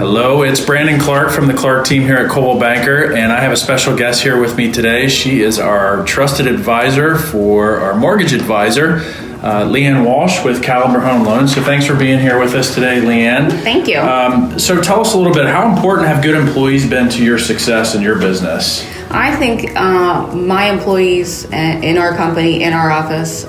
Hello, it's Brandon Clark from the Clark team here at Coldwell Banker, and I have a special guest here with me today. She is our trusted advisor for our mortgage advisor, Leighann Walsh with Caliber Home Loans. So thanks for being here with us today, Leighann. Thank you. So tell us a little bit, how important have good employees been to your success in your business? I think my employees in our company, in our office,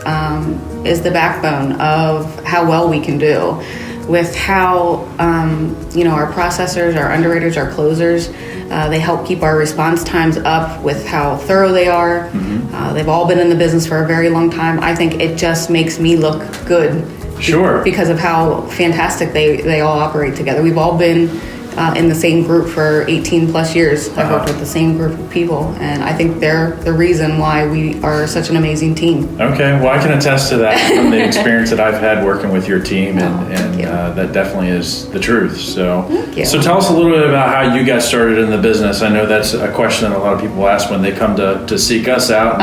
is the backbone of how well we can do. With how, our processors, our underwriters, our closers, they help keep our response times up with how thorough they are. Mm-hmm. They've all been in the business for a very long time. I think it just makes me look good. Sure. Because of how fantastic they all operate together. We've all been in the same group for 18 plus years. I've worked with the same group of people, and I think they're the reason why we are such an amazing team. Okay, well, I can attest to that from the experience that I've had working with your team, and that definitely is the truth. So tell us a little bit about how you got started in the business. I know that's a question that a lot of people ask when they come to seek us out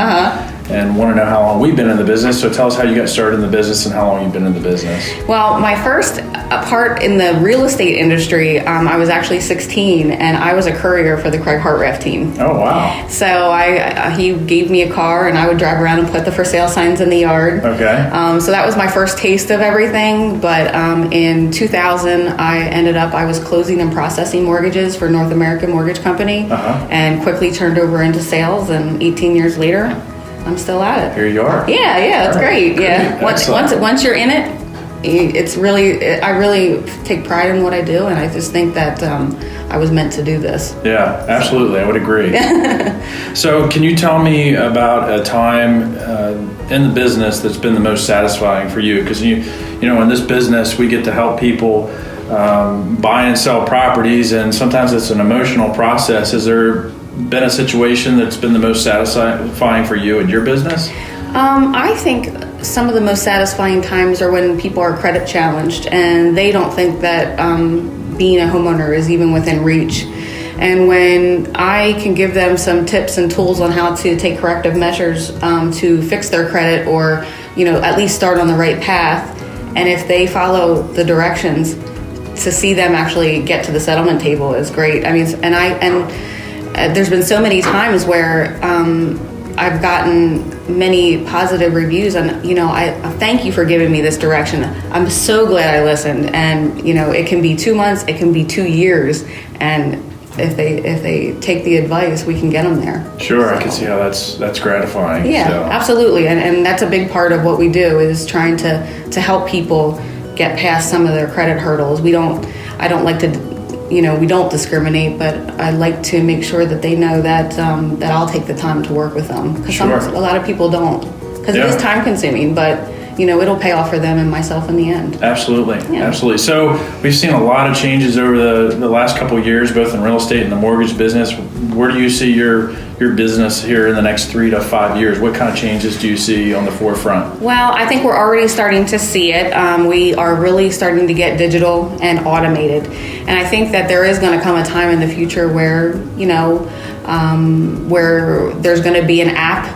and want to know how long we've been in the business. So tell us how you got started in the business and how long you've been in the business. Well, my first part in the real estate industry, I was actually 16, and I was a courier for the Craig Hartraft team. Oh, wow. So he gave me a car, and I would drive around and put the for sale signs in the yard. Okay. So that was my first taste of everything. But in 2000, I was closing and processing mortgages for North American Mortgage Company, and quickly turned over into sales. And 18 years later, I'm still at it. Here you are. Yeah, it's great. Yeah, once you're in it, it's really, I really take pride in what I do, and I just think that I was meant to do this. Yeah, absolutely. I would agree. So can you tell me about a time in the business that's been the most satisfying for you? Because you know, in this business, we get to help people buy and sell properties, and sometimes it's an emotional process. Has there been a situation that's been the most satisfying for you in your business? I think some of the most satisfying times are when people are credit challenged and they don't think that being a homeowner is even within reach. And when I can give them some tips and tools on how to take corrective measures to fix their credit, or at least start on the right path, and if they follow the directions, to see them actually get to the settlement table is great. I mean, there's been so many times where I've gotten many positive reviews, and I thank you for giving me this direction. I'm so glad I listened, and it can be 2 months, it can be 2 years, and if they take the advice, we can get them there. Sure, so I can see how that's gratifying. Yeah, so. Absolutely, and that's a big part of what we do, is trying to help people get past some of their credit hurdles. I don't like to. We don't discriminate, but I like to make sure that they know that I'll take the time to work with them. Because a lot of people don't. Because it is time consuming, but it'll pay off for them and myself in the end. Absolutely, absolutely. So we've seen a lot of changes over the last couple of years, both in real estate and the mortgage business. Where do you see your business here in the next 3 to 5 years? What kind of changes do you see on the forefront? Well, I think we're already starting to see it. We are really starting to get digital and automated. And I think that there is going to come a time in the future where, where there's going to be an app,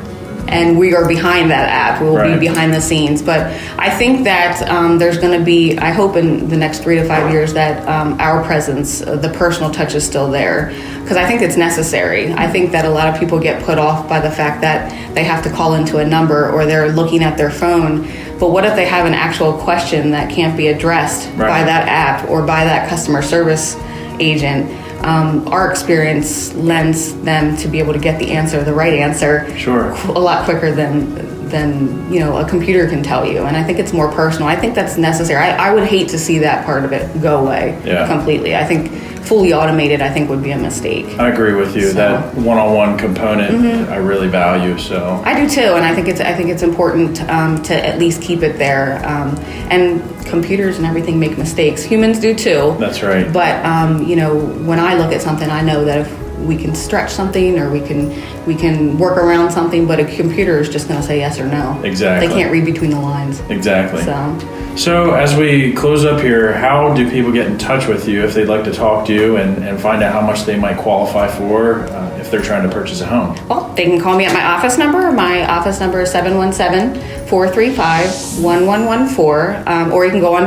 and we are behind that app. We will be behind the scenes. But I think that there's going to be, I hope in the next 3 to 5 years, that our presence, the personal touch, is still there. Because I think it's necessary. I think that a lot of people get put off by the fact that they have to call into a number, or they're looking at their phone. But what if they have an actual question that can't be addressed by that app or by that customer service agent? Our experience lends them to be able to get the right answer, a lot quicker than a computer can tell you. And I think it's more personal. I think that's necessary. I would hate to see that part of it go away completely. I think fully automated, I think, would be a mistake. I agree with you. So, that one-on-one component, I really value. So I do too, and I think it's important to at least keep it there. And computers and everything make mistakes. Humans do too. That's right. But when I look at something, I know that if we can stretch something, or we can work around something, but a computer is just going to say yes or no. Exactly. They can't read between the lines. Exactly. So as we close up here, how do people get in touch with you if they'd like to talk to you and find out how much they might qualify for if they're trying to purchase a home? Well, they can call me at my office number. My office number is 717-435-1114, or you can go on